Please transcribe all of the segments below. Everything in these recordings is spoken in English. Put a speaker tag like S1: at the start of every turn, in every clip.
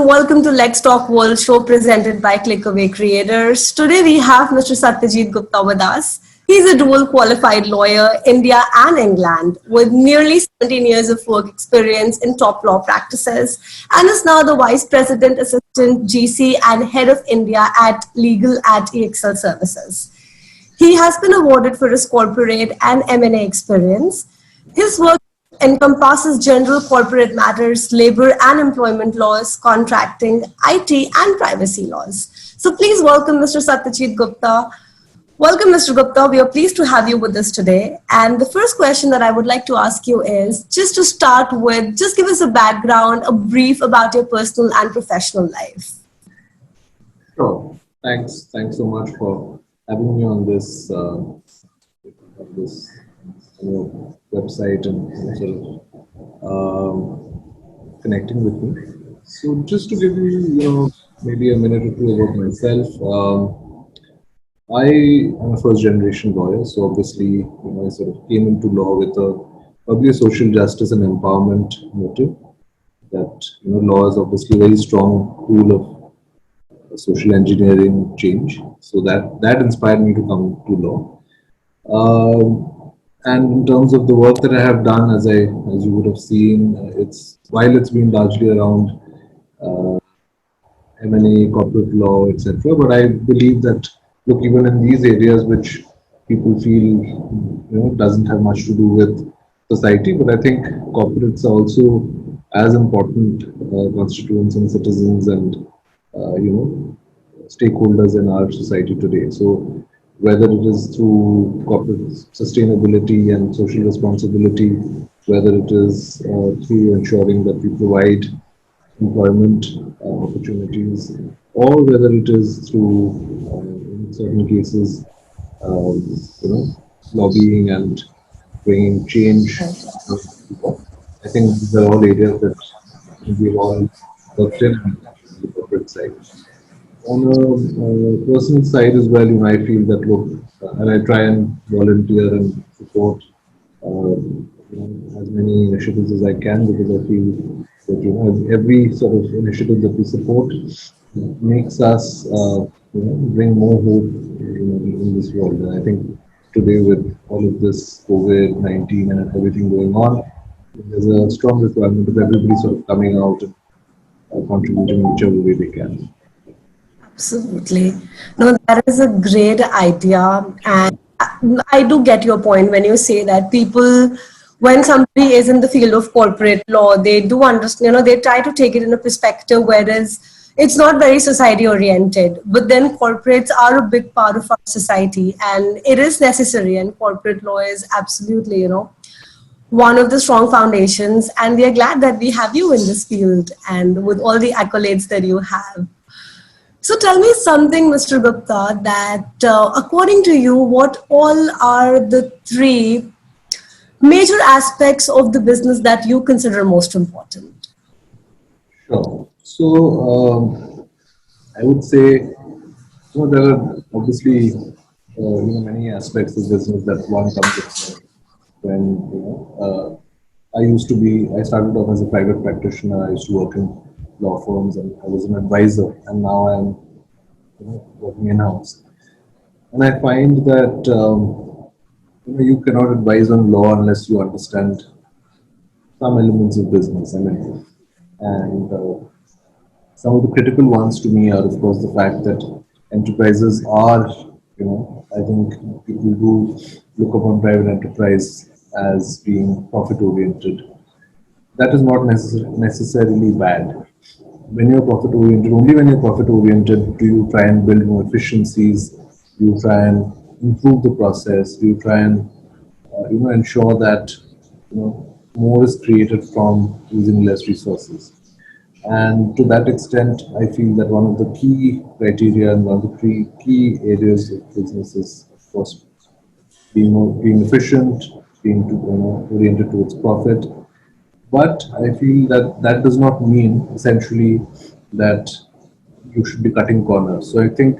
S1: welcome to LexTalk.World show presented by Clickaway Creators. Today we have Mr. Satyajit Gupta with us. He's a dual qualified lawyer, India and England, with nearly 17 years of work experience in top law practices, and is now the Vice President Assistant GC and Head of India at Legal at EXL Services. He has been awarded for his corporate and M&A experience. His work encompasses general corporate matters, labor and employment laws, contracting, IT, and privacy laws. So please welcome Mr. Satyajit Gupta. Welcome, Mr. Gupta. We are pleased to have you with us today. And the first question that I would like to ask you is, just to start with, just give us a background, a brief about your personal and professional life.
S2: Sure. Thanks so much for having me on this website and sort of connecting with me. So just to give you, maybe a minute or two about myself. I am a first-generation lawyer, so obviously, I sort of came into law with probably a social justice and empowerment motive. That law is obviously a very strong tool of social engineering change. So that inspired me to come to law. And in terms of the work that I have done, as you would have seen, while it's been largely around M&A, corporate law, etc. But I believe that, look, even in these areas which people feel doesn't have much to do with society, but I think corporates are also as important constituents and citizens and stakeholders in our society today. So whether it is through corporate sustainability and social responsibility, whether it is through ensuring that we provide employment opportunities, or whether it is through, in certain cases, lobbying and bringing change. I think these are all areas that we've all worked in on the corporate side. On a personal side as well, I feel that, look, and I try and volunteer and support as many initiatives as I can, because I feel that every sort of initiative that we support makes us bring more hope in this world. And I think today, with all of this COVID-19 and everything going on, there's a strong requirement of everybody sort of coming out and contributing in whichever way they can.
S1: Absolutely. No, that is a great idea. And I do get your point when you say that people, when somebody is in the field of corporate law, they do understand, they try to take it in a perspective, whereas it's not very society oriented. But then corporates are a big part of our society, and it is necessary. And corporate law is absolutely, one of the strong foundations. And we are glad that we have you in this field and with all the accolades that you have. So tell me something, Mr. Gupta, that according to you, what all are the three major aspects of the business that you consider most important?
S2: Sure. So I would say, there are obviously many aspects of business that one comes with. When I started off as a private practitioner. I used to work in law firms, and I was an advisor, and now I'm working in-house. And I find that you cannot advise on law unless you understand some elements of business. And some of the critical ones to me are, of course, the fact that enterprises are, I think people do look upon private enterprise as being profit-oriented. That is not necessarily bad. When you're profit-oriented, only when you're profit-oriented do you try and build more efficiencies, do you try and improve the process, do you try and ensure that more is created from using less resources. And to that extent, I feel that one of the key criteria and one of the three key areas of business is, of course, being efficient, being oriented towards profit. But I feel that does not mean essentially that you should be cutting corners. So I think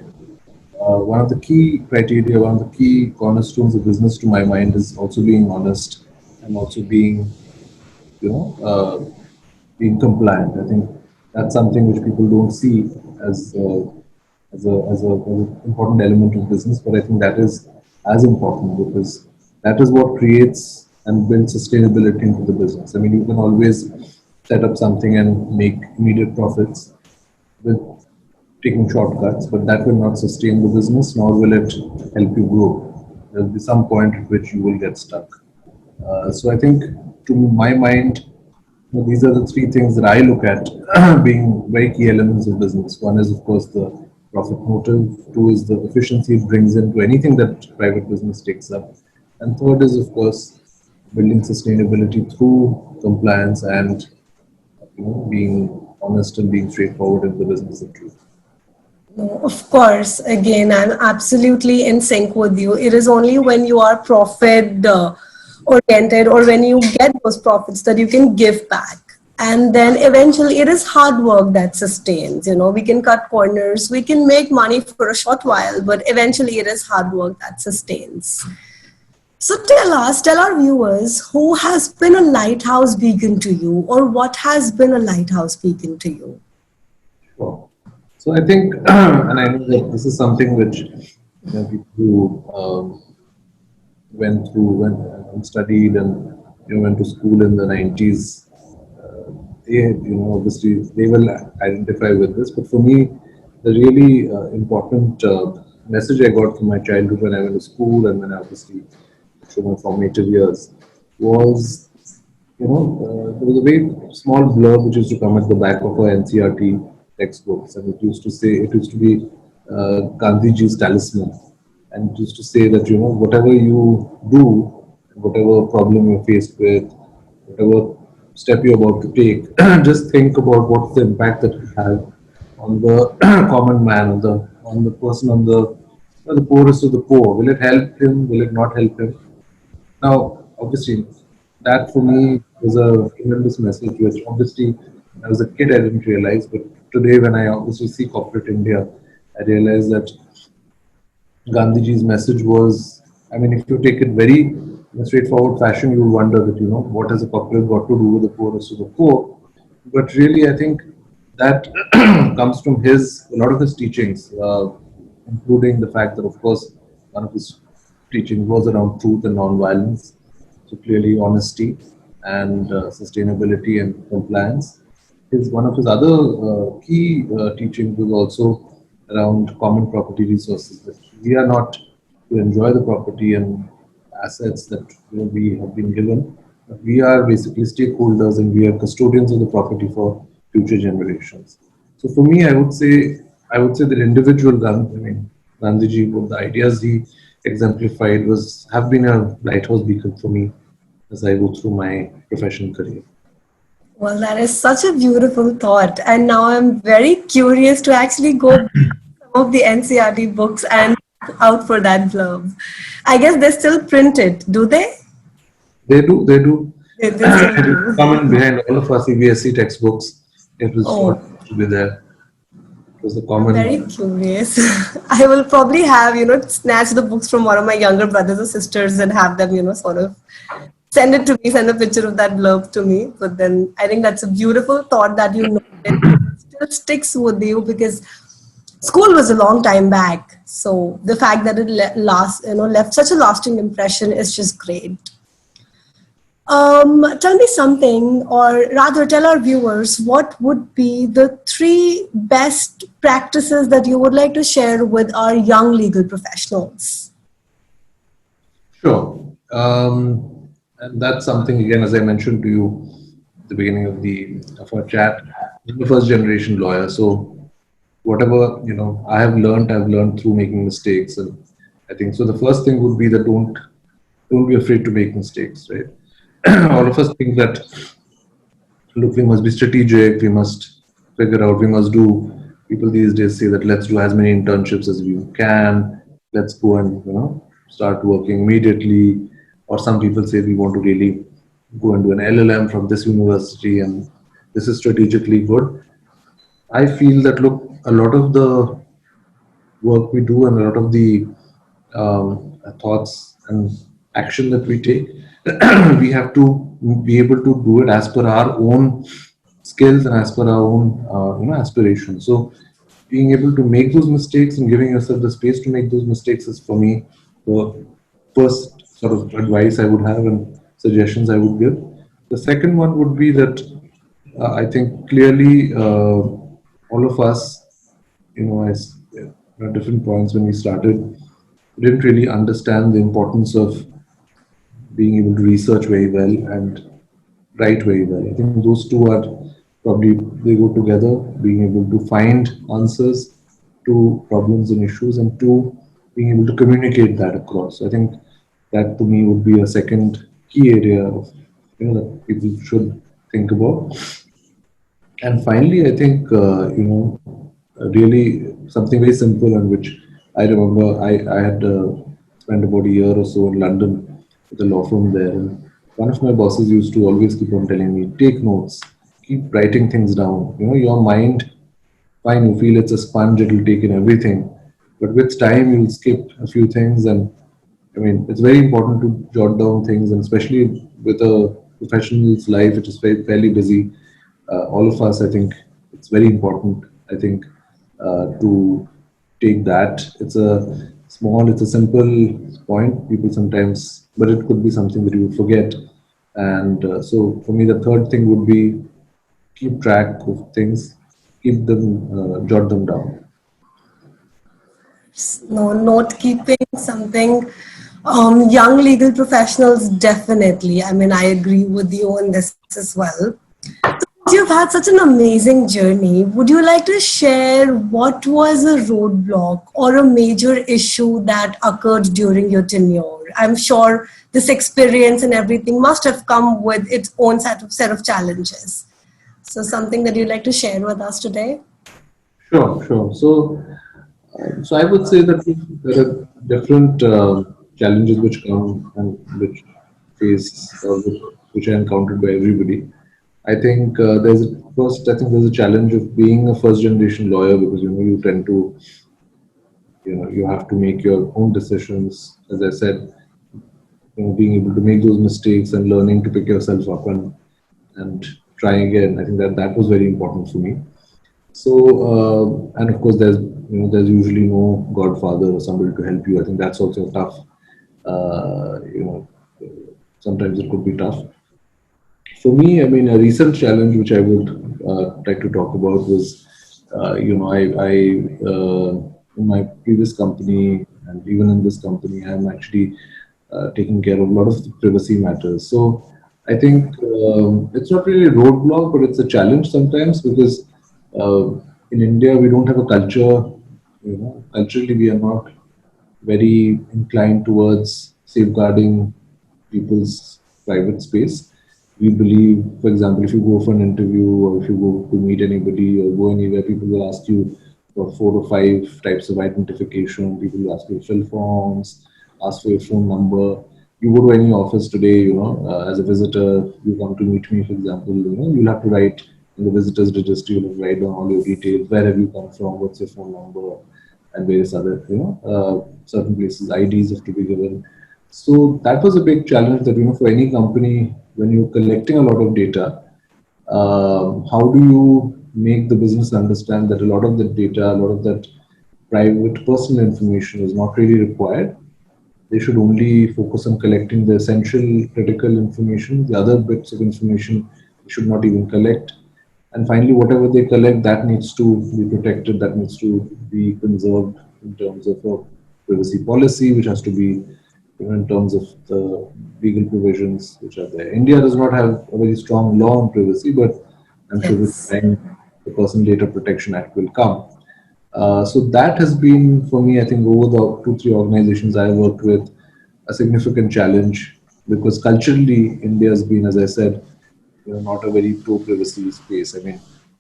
S2: one of the key criteria, one of the key cornerstones of business to my mind is also being honest and also being, being compliant. I think That's something which people don't see as an important element of business, but I think that is as important because that is what creates and builds sustainability into the business. I mean, you can always set up something and make immediate profits with taking shortcuts, but that will not sustain the business, nor will it help you grow. There will be some point at which you will get stuck. So I think, to my mind, these are the three things that I look at being very key elements of business. One is, of course, the profit motive. Two is the efficiency it brings into anything that private business takes up. And third is, of course, building sustainability through compliance and being honest and being straightforward in the business of truth.
S1: No, of course, again, I'm absolutely in sync with you. It is only when you are profit oriented or when you get those profits that you can give back. And then eventually it is hard work that sustains. We can cut corners, we can make money for a short while, but eventually it is hard work that sustains. So tell our viewers, who has been a lighthouse beacon to you, or what has been a lighthouse beacon to you?
S2: Sure. So I think, and I know that this is something which people who went through and studied and went to school in the 90s, they obviously they will identify with this. But for me, the really important message I got from my childhood when I went to school and when I obviously through my formative years was there was a very small blurb which used to come at the back of our NCRT textbooks, and it used to be Gandhiji's talisman, and it used to say that whatever you do, whatever problem you're faced with, whatever step you're about to take, just think about what's the impact that it have on the common man, on the person, on the poorest of the poor. Will it help him? Will it not help him? Now, obviously, that for me was a tremendous message, which obviously when I was a kid I didn't realize, but today when I obviously see corporate India, I realize that Gandhiji's message was, I mean, if you take it very in a straightforward fashion, you will wonder that, what has a corporate got to do with the poorest of the poor? But really, I think that comes from a lot of his teachings, including the fact that, of course, one of his teachings was around truth and non-violence. So clearly, honesty and sustainability and compliance. One of his other key teachings was also around common property resources. That we are not to enjoy the property and assets that we have been given. But we are basically stakeholders and we are custodians of the property for future generations. So for me, I would say that individual Gandhiji, what the ideas he exemplified have been a lighthouse beacon for me as I go through my professional career.
S1: Well, that is such a beautiful thought. And now I'm very curious to actually go some of the NCRT books and out for that blurb. I guess they still print it, do they?
S2: They do.
S1: They still
S2: It is
S1: do.
S2: common behind all of our CBSE textbooks. It was
S1: Oh,
S2: what used to be there. It was a
S1: I'm very
S2: common.
S1: curious. I will probably have, snatch the books from one of my younger brothers or sisters and have them, sort of send it to me, send a picture of that blurb to me. But then I think that's a beautiful thought that it still sticks with you because school was a long time back. So the fact that it left such a lasting impression is just great. Tell me something, or rather tell our viewers, what would be the three best practices that you would like to share with our young legal professionals?
S2: Sure. And that's something, again, as I mentioned to you at the beginning of our chat, I'm a first generation lawyer. So whatever, I've learned through making mistakes. And I think so the first thing would be that don't be afraid to make mistakes, right? All of us think that, look, we must be strategic, we must figure out, we must do. People these days say that let's do as many internships as we can, let's go and start working immediately. Or some people say we want to really go and do an LLM from this university, and this is strategically good. I feel that, look, a lot of the work we do and a lot of the thoughts and action that we take, we have to be able to do it as per our own skills and as per our own aspirations. So being able to make those mistakes and giving yourself the space to make those mistakes is for me the first sort of advice I would have and suggestions I would give. The second one would be that I think clearly all of us, as at different points when we started, didn't really understand the importance of being able to research very well and write very well. I think those two are probably they go together. Being able to find answers to problems and issues, and two, being able to communicate that across. I think that to me would be a second key area of that people should think about. And finally, I think really something very simple and which I remember I had spent about a year or so in London with a law firm there, and one of my bosses used to always keep on telling me, take notes, keep writing things down. Your mind, fine, you feel it's a sponge, it will take in everything, but with time you'll skip a few things. And I mean, it's very important to jot down things, and especially with a professional's life, which is fairly busy. All of us, I think, it's very important. I think to take that. It's a simple point. People sometimes, but it could be something that you would forget. And so, for me, the third thing would be keep track of things, keep them, jot them down.
S1: No, note keeping something. Young legal professionals, definitely. I mean, I agree with you on this as well. You've had such an amazing journey. Would you like to share what was a roadblock or a major issue that occurred during your tenure? I'm sure this experience and everything must have come with its own set of challenges. So something that you'd like to share with us today?
S2: Sure, sure. So I would say that there are different challenges which come and which face which are encountered by everybody. I think I think there's a challenge of being a first generation lawyer because you tend to you have to make your own decisions. As I said, being able to make those mistakes and learning to pick yourself up and try again. I think that was very important for me. So, and of course, there's usually no godfather or somebody to help you. I think that's also tough. Uh, you know, Sometimes it could be tough. For me, I mean, a recent challenge which I would like to talk about was, in my previous company and even in this company, I'm actually taking care of a lot of the privacy matters. So I think it's not really a roadblock, but it's a challenge sometimes because uh, in India we don't have a culture. Culturally we are not very inclined towards safeguarding people's private space. We believe, for example, if you go for an interview or if you go to meet anybody or go anywhere, people will ask you for 4 or 5 types of identification. People will ask you to fill forms, ask for your phone number. You go to any office today, as a visitor, you come to meet me, for example, you'll have to write in the visitors register, you'll have to write down all your details, where have you come from, what's your phone number, and various other, certain places, IDs have to be given. So that was a big challenge that, for any company, when you're collecting a lot of data, how do you make the business understand that a lot of that data, a lot of that private personal information is not really required? They should only focus on collecting the essential critical information. The other bits of information they should not even collect. And finally, whatever they collect, that needs to be protected, that needs to be conserved in terms of a privacy policy, which has to be, in terms of the legal provisions which are there. India does not have a very strong law on privacy, but I'm sure with
S1: Yes.
S2: time the Personal Data Protection Act will come. So that has been for me, I think, over the 2, 3 organizations I worked with, a significant challenge because culturally India has been, as I said, not a very pro-privacy space. I mean,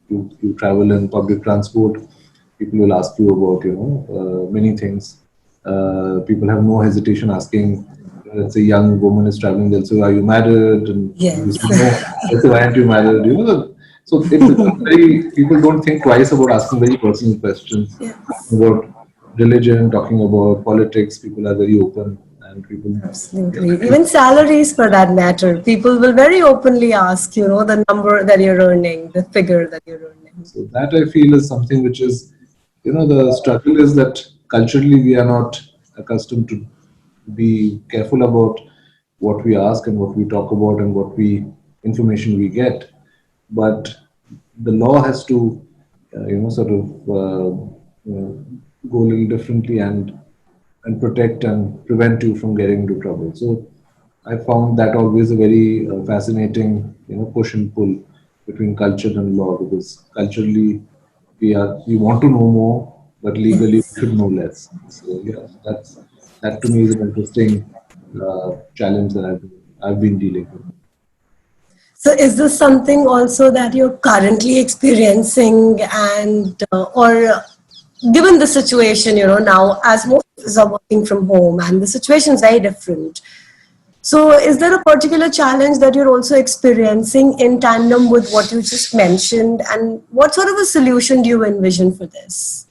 S2: you travel in public transport, people will ask you about many things. People have no hesitation asking. Let's say a young woman is traveling, they'll say, "Are you married?" And you
S1: Yes.
S2: say, "No." They'll say, "Why aren't you married?" So it becomes very. People don't think twice about asking very personal questions
S1: Yes.
S2: about religion, talking about politics. People are very open and people.
S1: Absolutely. Even salaries for that matter. People will very openly ask, the number that you're earning, the figure that you're earning.
S2: So that I feel is something which is, the struggle is that culturally we are not accustomed to be careful about what we ask and what we talk about and what we information we get. But the law has to, sort of go a little differently and protect and prevent you from getting into trouble. So I found that always a very fascinating, push and pull between culture and law, because culturally we want to know more, but legally we
S1: Yes.
S2: should know less. So yeah, that to me is an interesting challenge that I've been dealing with.
S1: So is this something also that you're currently experiencing or given the situation, now as most of us are working from home and the situation is very different. So is there a particular challenge that you're also experiencing in tandem with what you just mentioned, and what sort of a solution do you envision for this?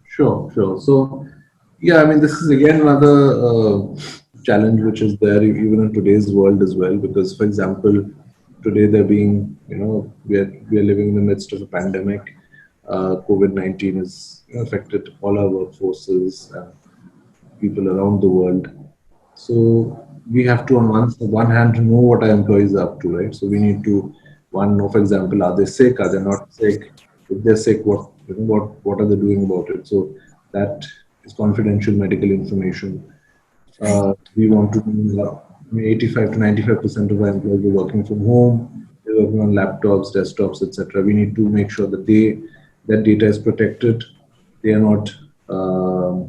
S2: Sure, sure. So, yeah, I mean, this is again another challenge which is there even in today's world as well. Because, for example, today there being, we are living in the midst of a pandemic. COVID-19 has affected all our workforces and people around the world. So we have to, on one hand, know what our employees are up to, right? So we need to, one, know, for example, are they sick? Are they not sick? If they're sick, what are they doing about it? So that is confidential medical information.
S1: Right.
S2: We want to know 85 to 95% of our employees are working from home. They're working on laptops, desktops, etc. We need to make sure that that data is protected. They are not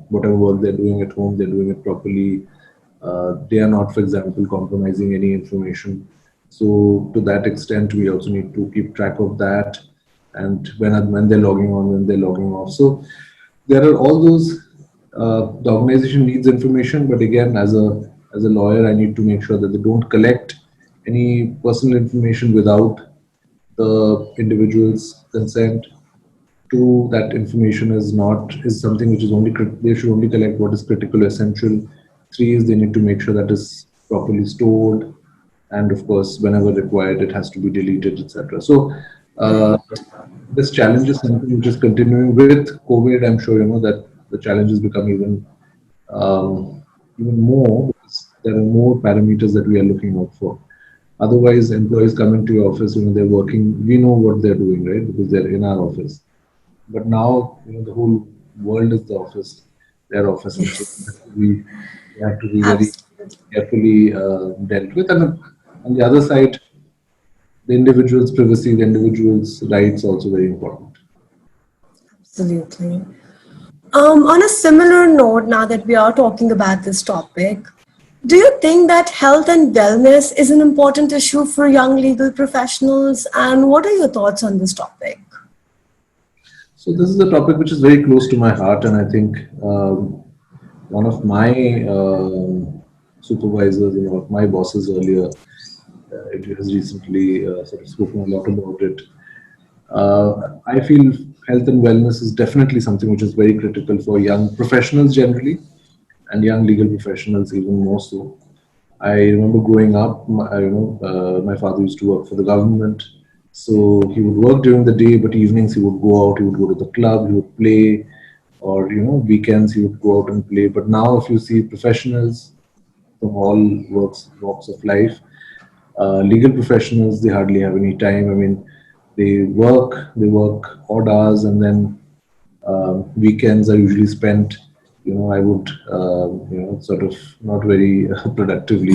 S2: whatever work they're doing at home, they're doing it properly. They are not, for example, compromising any information. So to that extent, we also need to keep track of that, and when they're logging on, when they're logging off. So there are all those. The organization needs information, but again, as a lawyer, I need to make sure that they don't collect any personal information without the individual's consent. Two, that information is something which is they should only collect what is critical or essential. Three is they need to make sure that is properly stored, and of course whenever required it has to be deleted, etc. So uh,
S1: Right.
S2: this challenge is something which is continuing with COVID. I'm sure you know that the challenges become um, even more, because there are more parameters that we are looking out for. Otherwise, employees coming to your office, they're working, we know what they're doing, right? Because they're in our office. But now, the whole world is the office, their office, and so
S1: Yes.
S2: we have to be very
S1: Absolutely.
S2: carefully dealt with. And on the other side, the individual's privacy, the individual's rights, also very important.
S1: Absolutely. On a similar note, now that we are talking about this topic, do you think that health and wellness is an important issue for young legal professionals? And what are your thoughts on this topic?
S2: So this is a topic which is very close to my heart, and I think one of my supervisors, one of my bosses earlier, it has recently sort of spoken a lot about it. I feel health and wellness is definitely something which is very critical for young professionals generally, and young legal professionals even more so. I remember growing up, my father used to work for the government. So he would work during the day, but evenings he would go out, he would go to the club, he would play, or, weekends he would go out and play. But now, if you see professionals from all walks of life, legal professionals, they hardly have any time. I mean, they work odd hours, and then weekends are usually spent, I would, sort of not very productively,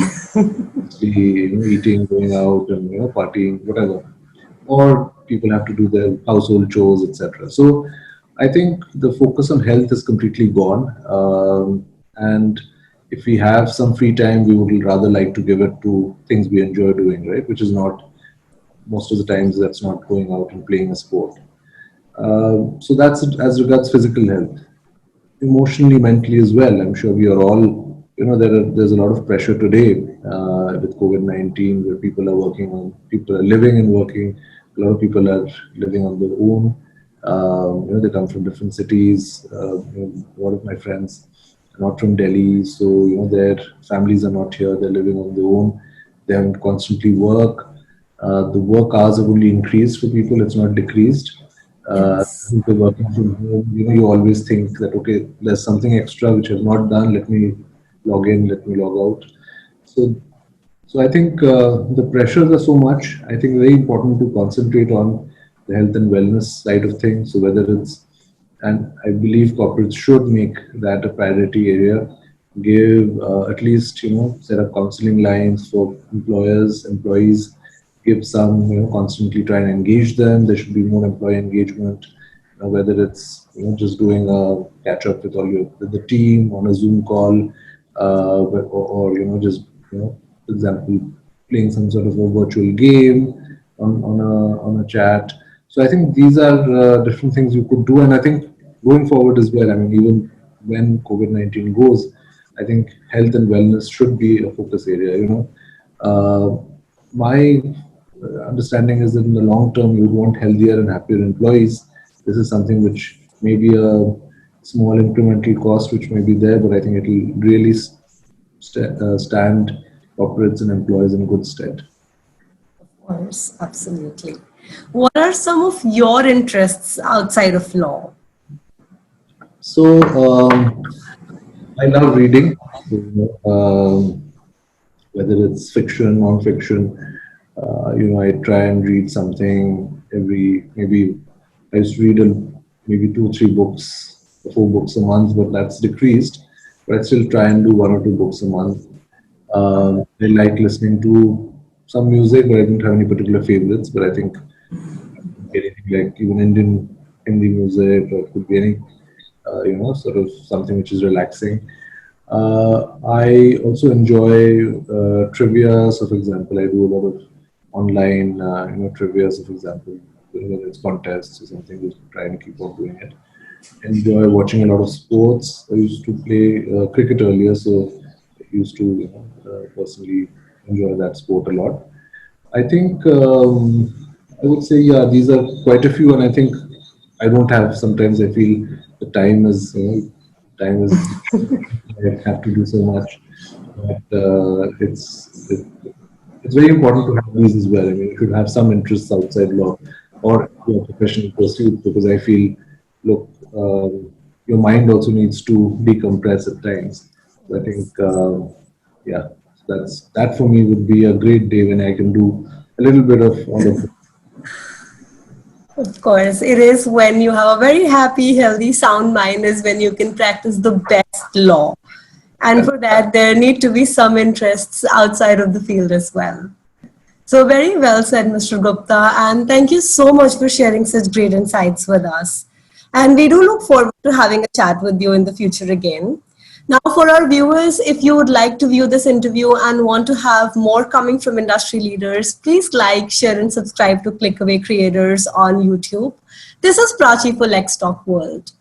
S2: be, eating, going out, and partying, whatever. Or people have to do their household chores, etc. So I think the focus on health is completely gone, and if we have some free time, we would rather like to give it to things we enjoy doing, right? Which is not, most of the times, that's not going out and playing a sport. So that's it as regards physical health. Emotionally, mentally as well. I'm sure we are all, there's a lot of pressure today with COVID-19, where people are living and working. A lot of people are living on their own. They come from different cities. A lot of my friends not from Delhi, so their families are not here. They're living on their own. They have to constantly work. The work hours have only increased for people. It's not decreased.
S1: Yes.
S2: If they're working from home, you always think that okay, there's something extra which I've not done. Let me log in. Let me log out. So I think the pressures are so much. I think very important to concentrate on the health and wellness side of things. So whether it's, and I believe corporates should make that a priority area. Give at least set up counseling lines for employers, employees. Give some constantly try and engage them. There should be more employee engagement. Whether it's just doing a catch up with all your with the team on a Zoom call, or just for example, playing some sort of a virtual game on a chat. So I think these are different things you could do, and I think going forward as well. I mean, even when COVID-19 goes, I think health and wellness should be a focus area. My understanding is that in the long term, you would want healthier and happier employees. This is something which may be a small incremental cost which may be there, but I think it will really stand corporates and employees in good stead.
S1: Of course, absolutely. What are some of your interests outside of law?
S2: So I love reading. So, whether it's fiction, non-fiction, I try and read something every maybe. I used to read maybe 2, 3 books, 4 books a month, but that's decreased. But I still try and do 1 or 2 books a month. I like listening to some music, but I don't have any particular favorites. But I think anything like even Indian Hindi music, or it could be any, sort of something which is relaxing. I also enjoy trivia. So, for example, I do a lot of online, trivia. So, for example, whether it's contests or something, just try and keep on doing it. Enjoy watching a lot of sports. I used to play cricket earlier, so I used to, personally enjoy that sport a lot. I think I would say, yeah, these are quite a few, and I think I don't have. Sometimes I feel the time is, time is I have to do so much. But it's very important to have these as well. I mean, you should have some interests outside law or your professional pursuit, because I feel, look, your mind also needs to decompress at times. So I think, yeah, that for me would be a great day when I can do a little bit of all of.
S1: Of course, it is when you have a very happy, healthy, sound mind is when you can practice the best law. And for that, there need to be some interests outside of the field as well. So very well said, Mr. Gupta, and thank you so much for sharing such great insights with us. And we do look forward to having a chat with you in the future again. Now, for our viewers, if you would like to view this interview and want to have more coming from industry leaders, please like, share, and subscribe to Clickaway Creators on YouTube. This is Prachi for LexTalk.World.